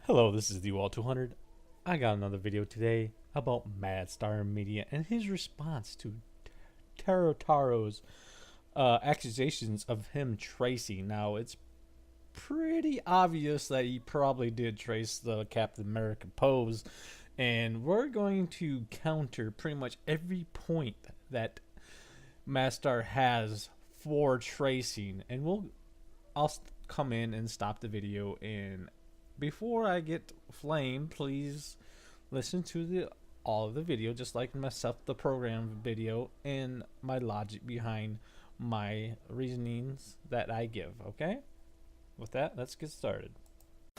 Hello, this is the Wall 200. I got another video today about MaSTAR Media and his response to Toyotaro's accusations of him tracing. Now, it's pretty obvious that he probably did trace the Captain America pose, and we're going to counter pretty much every point that MaSTAR has for tracing, and I'll come in and stop the video. And before I get flamed, please listen to all of the video, just like myself, the program video, and my logic behind my reasonings that I give. Okay, with that, let's get started.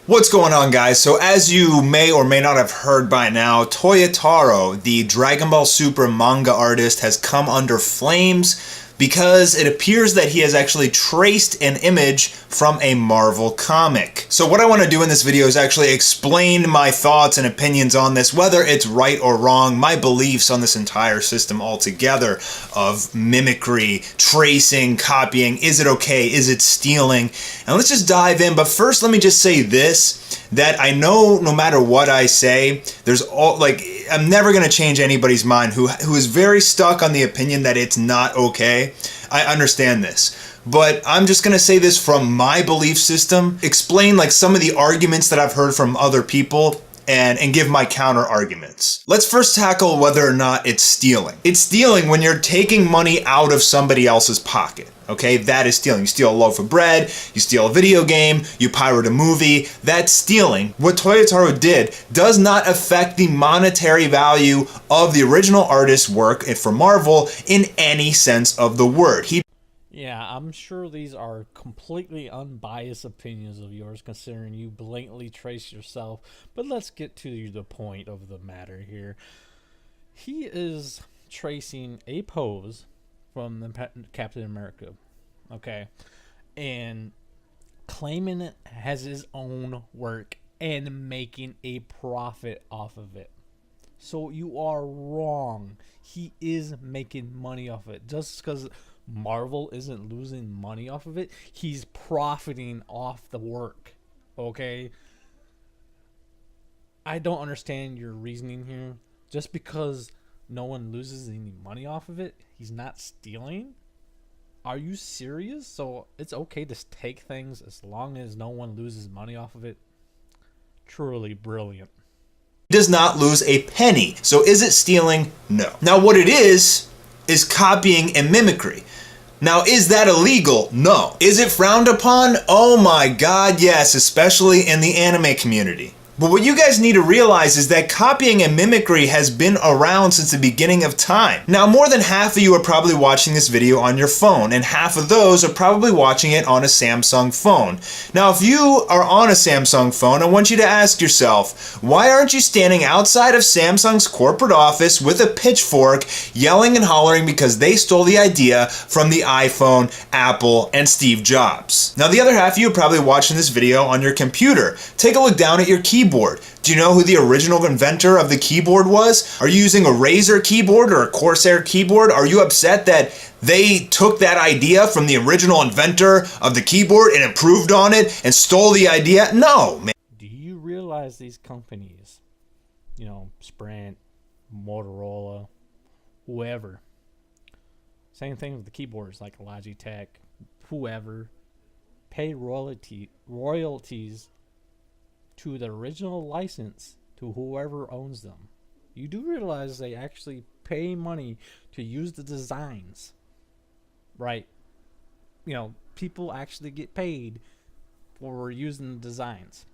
What's going on, guys? So as you may or may not have heard by now, Toyotaro, the Dragon Ball Super manga artist, has come under flames because it appears that he has actually traced an image from a Marvel comic. So what I want to do in this video is actually explain my thoughts and opinions on this, whether it's right or wrong, my beliefs on this entire system altogether of mimicry, tracing, copying. Is it okay? Is it stealing? And let's just dive in. But first, let me just say this, that I know no matter what I say, I'm never going to change anybody's mind who is very stuck on the opinion that it's not okay. I understand this. But I'm just going to say this from my belief system, explain like some of the arguments that I've heard from other people, and give my counter arguments. Let's first tackle whether or not it's stealing. It's stealing when you're taking money out of somebody else's pocket. Okay, that is stealing. You steal a loaf of bread, you steal a video game, you pirate a movie, that's stealing. What Toyotaro did does not affect the monetary value of the original artist's work for Marvel in any sense of the word. Yeah, I'm sure these are completely unbiased opinions of yours, considering you blatantly trace yourself. But let's get to the point of the matter here. He is tracing a pose from the Captain America, okay, and claiming it as his own work and making a profit off of it. So you are wrong. He is making money off it. Just because Marvel isn't losing money off of it, he's profiting off the work. Okay, I don't understand your reasoning here. Just because no one loses any money off of it, he's not stealing? Are you serious? So it's okay to take things as long as no one loses money off of it? Truly brilliant. Does not lose a penny. So is it stealing? No. Now what it is copying and mimicry. Now, is that illegal? No. Is it frowned upon? Oh my God, yes, especially in the anime community. But what you guys need to realize is that copying and mimicry has been around since the beginning of time. Now, more than half of you are probably watching this video on your phone, and half of those are probably watching it on a Samsung phone. Now, if you are on a Samsung phone, I want you to ask yourself, why aren't you standing outside of Samsung's corporate office with a pitchfork, yelling and hollering because they stole the idea from the iPhone, Apple, and Steve Jobs? Now, the other half of you are probably watching this video on your computer. Take a look down at your keyboard. Do you know who the original inventor of the keyboard was? Are you using a Razer keyboard or a Corsair keyboard? Are you upset that they took that idea from the original inventor of the keyboard and improved on it and stole the idea? No, man. Do you realize these companies, Sprint, Motorola, whoever, same thing with the keyboards like Logitech, whoever, pay royalties to the original license to whoever owns them. You do realize they actually pay money to use the designs, right? People actually get paid for using the designs.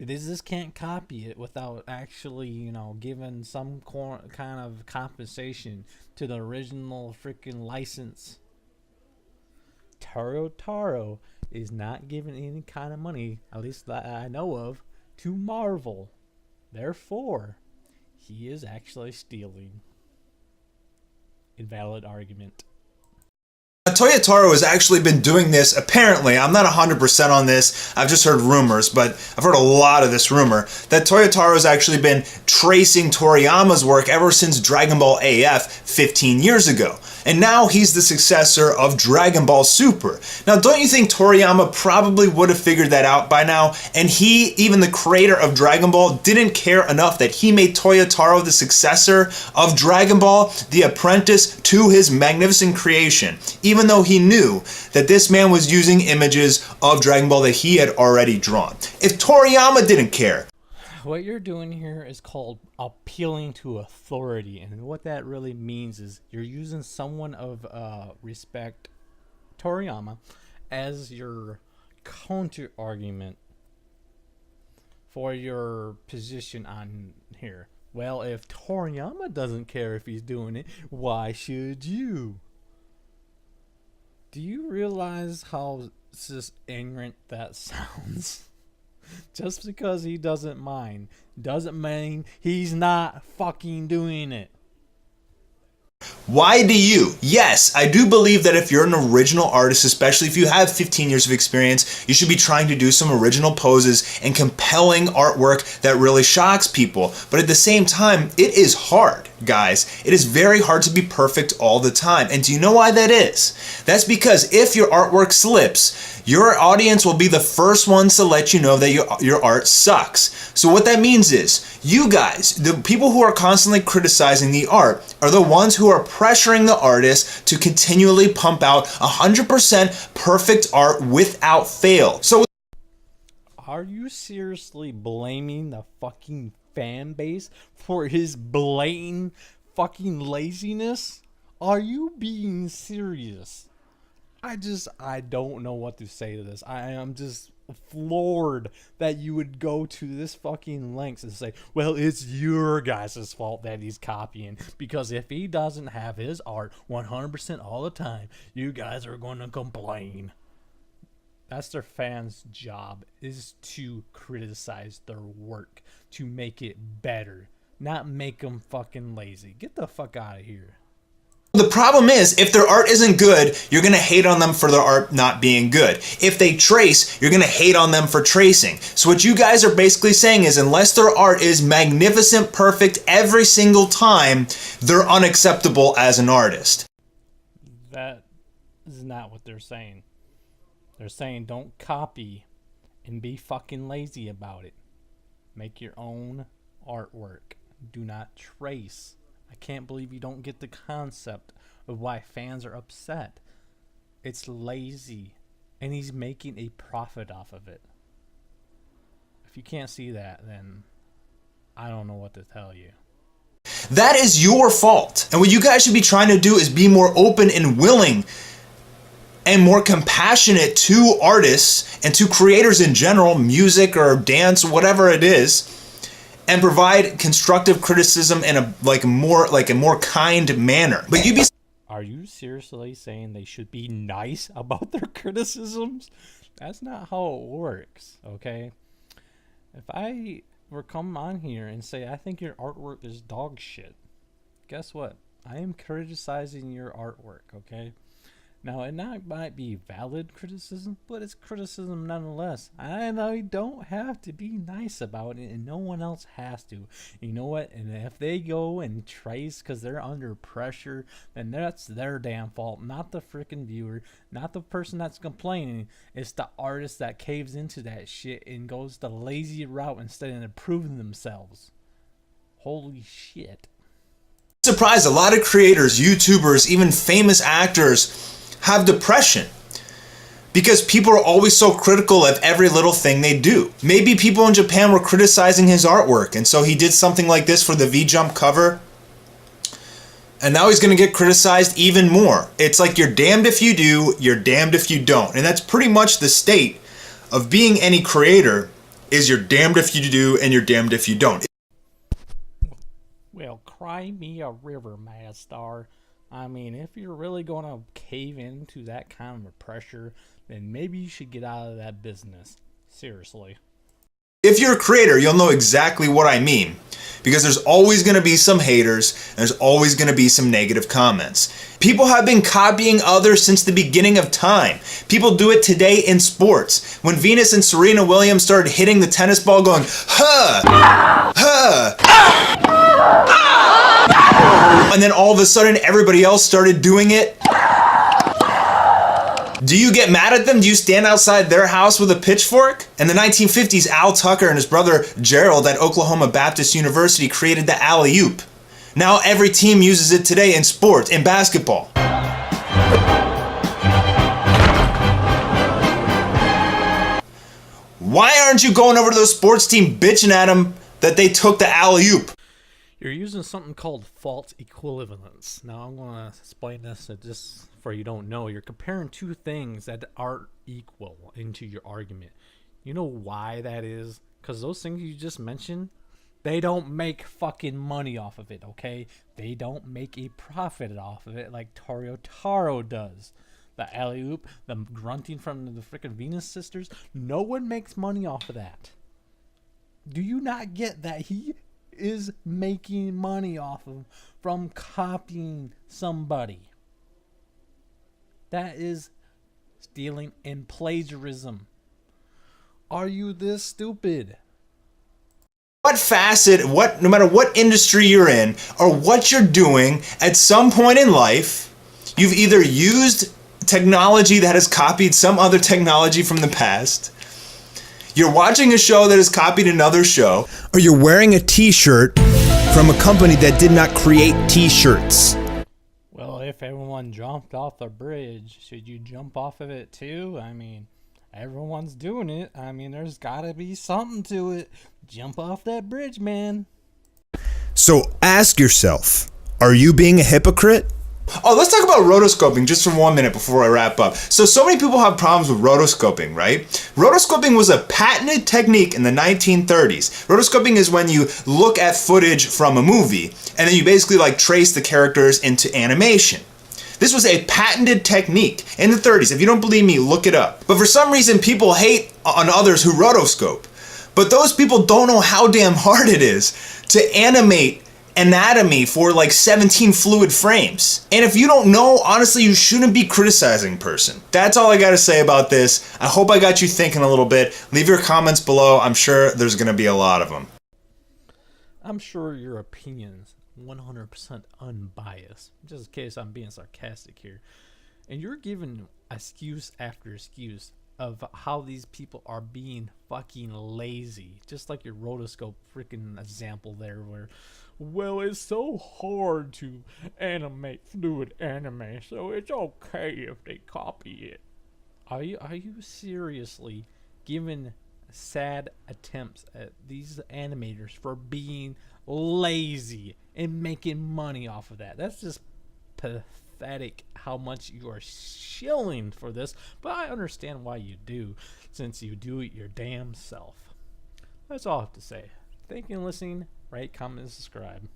They just can't copy it without actually, giving some kind of compensation to the original freaking license. Toyotaro is not giving any kind of money, at least that I know of, to Marvel. Therefore, he is actually stealing. Invalid argument. Toyotaro has actually been doing this, apparently, I'm not 100% on this, I've just heard rumors, but I've heard a lot of this rumor, that Toyotaro has actually been tracing Toriyama's work ever since Dragon Ball AF 15 years ago. and now he's the successor of Dragon Ball Super. Now, don't you think Toriyama probably would have figured that out by now? And he, even the creator of Dragon Ball, didn't care enough that he made Toyotaro the successor of Dragon Ball, the apprentice to his magnificent creation, even though he knew that this man was using images of Dragon Ball that he had already drawn. If Toriyama didn't care. What you're doing here is called appealing to authority, and what that really means is you're using someone of respect, Toriyama, as your counter argument for your position on here. Well, if Toriyama doesn't care if he's doing it, why should you? Do you realize how just ignorant that sounds? Just because he doesn't mind doesn't mean he's not fucking doing it. Why do you? Yes, I do believe that if you're an original artist, especially if you have 15 years of experience, you should be trying to do some original poses and compelling artwork that really shocks people. But at the same time, it is hard, guys. It is very hard to be perfect all the time. And do you know why that is? That's because if your artwork slips, your audience will be the first ones to let you know that your art sucks. So what that means is, you guys, the people who are constantly criticizing the art, are the ones who are pressuring the artist to continually pump out 100% perfect art without fail. So are you seriously blaming the fucking fan base for his blatant fucking laziness? Are you being serious? I don't know what to say to this. I am just floored that you would go to this fucking lengths and say, well, it's your guys' fault that he's copying, because if he doesn't have his art 100% all the time, you guys are going to complain. That's their fans' job, is to criticize their work, to make it better, not make them fucking lazy. Get the fuck out of here. The problem is, if their art isn't good, you're going to hate on them for their art not being good. If they trace, you're going to hate on them for tracing. So what you guys are basically saying is, unless their art is magnificent, perfect every single time, they're unacceptable as an artist. That is not what they're saying. They're saying don't copy and be fucking lazy about it. Make your own artwork. Do not trace. I can't believe you don't get the concept of why fans are upset. It's lazy, and he's making a profit off of it. If you can't see that, then I don't know what to tell you. That is your fault. And what you guys should be trying to do is be more open and willing and more compassionate to artists and to creators in general, music or dance, whatever it is, and provide constructive criticism in a more kind manner. But Are you seriously saying they should be nice about their criticisms? That's not how it works, okay? If I were come on here and say I think your artwork is dog shit, guess what? I am criticizing your artwork, okay? Now, it might be valid criticism, but it's criticism nonetheless. And I don't have to be nice about it, and no one else has to. You know what? And if they go and trace because they're under pressure, then that's their damn fault, not the freaking viewer, not the person that's complaining. It's the artist that caves into that shit and goes the lazy route instead of improving themselves. Holy shit. Surprised, a lot of creators, YouTubers, even famous actors have depression because people are always so critical of every little thing they do. Maybe people in Japan were criticizing his artwork, and so he did something like this for the V-Jump cover, and now he's going to get criticized even more. It's like you're damned if you do, you're damned if you don't. And that's pretty much the state of being any creator, is you're damned if you do and you're damned if you don't. Well, cry me a river, MaSTAR. I mean, if you're really going to cave into that kind of pressure, then maybe you should get out of that business. Seriously. If you're a creator, you'll know exactly what I mean, because there's always going to be some haters, and there's always going to be some negative comments. People have been copying others since the beginning of time. People do it today in sports. When Venus and Serena Williams started hitting the tennis ball going, huh, huh, And then all of a sudden everybody else started doing it. Do you get mad at them? Do you stand outside their house with a pitchfork? In the 1950s, Al Tucker and his brother Gerald at Oklahoma Baptist University created the alley-oop. Now every team uses it today in sports, in basketball. Why aren't you going over to the sports team bitching at them that they took the alley-oop? You're using something called false equivalence. Now I'm going to explain this just for you don't know. You're comparing two things that aren't equal into your argument. You know why that is? Because those things you just mentioned, they don't make fucking money off of it, okay? They don't make a profit off of it like Toyotaro does. The alley-oop, the grunting from the freaking Venus sisters, no one makes money off of that. Do you not get that he is making money off of from copying somebody? That is stealing and plagiarism. Are you this stupid? What facet, no matter what industry you're in or what you're doing, at some point in life, you've either used technology that has copied some other technology from the past, you're watching a show that has copied another show, or you're wearing a t-shirt from a company that did not create t-shirts. Well, if everyone jumped off the bridge, should you jump off of it too? I mean, everyone's doing it. I mean, there's gotta be something to it. Jump off that bridge, man. So ask yourself, are you being a hypocrite? Oh, let's talk about rotoscoping just for 1 minute before I wrap up. So many people have problems with rotoscoping, right? Rotoscoping was a patented technique in the 1930s. Rotoscoping is when you look at footage from a movie and then you basically like trace the characters into animation. This was a patented technique in the 30s. If you don't believe me, look it up. But for some reason, people hate on others who rotoscope. But those people don't know how damn hard it is to animate anatomy for like 17 fluid frames. And if you don't know, honestly, you shouldn't be criticizing a person. That's all I gotta say about this. I hope I got you thinking a little bit. Leave your comments below. I'm sure there's gonna be a lot of them. I'm sure your opinion's 100% unbiased, just in case I'm being sarcastic here. And you're giving excuse after excuse of how these people are being fucking lazy. Just like your rotoscope freaking example there where, well, it's so hard to animate fluid anime, so it's okay if they copy it. Are you seriously giving sad attempts at these animators for being lazy and making money off of that? That's just pathetic how much you are shilling for this, but I understand why you do, since you do it your damn self. That's all I have to say. Thank you for listening. Rate, comment, and subscribe.